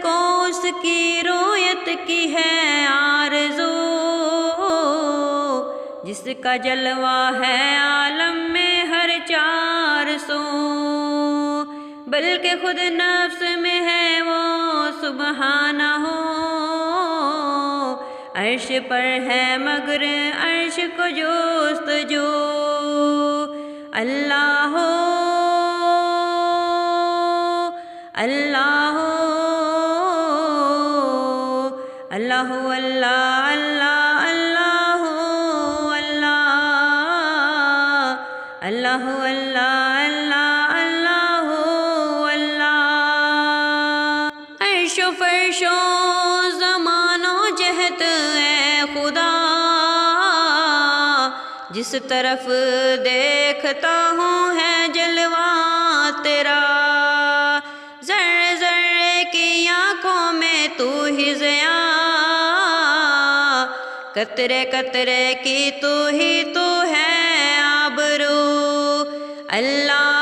کو اس کی رویت کی ہے آرزو، جس کا جلوہ ہے عالم میں ہر چار سو، بلکہ خود نفس میں ہے وہ سبحانہ ہو، عرش پر ہے مگر عرش کو جستجو، اللہ ہو اللہ ہو اللہ اللہ اللہ اللہ ہو اللہ اللہ اللہ اللہ اللہ ہو اللہ۔ عرش و فرش و زمان و جہت اے خدا، جس طرف دیکھتا ہوں ہے جلوہ تیرا، ذرے ذرے کی آنکھوں میں تو ہی ضیاء، قطرے قطرے کی تو ہی تو ہے آبرو، اللہ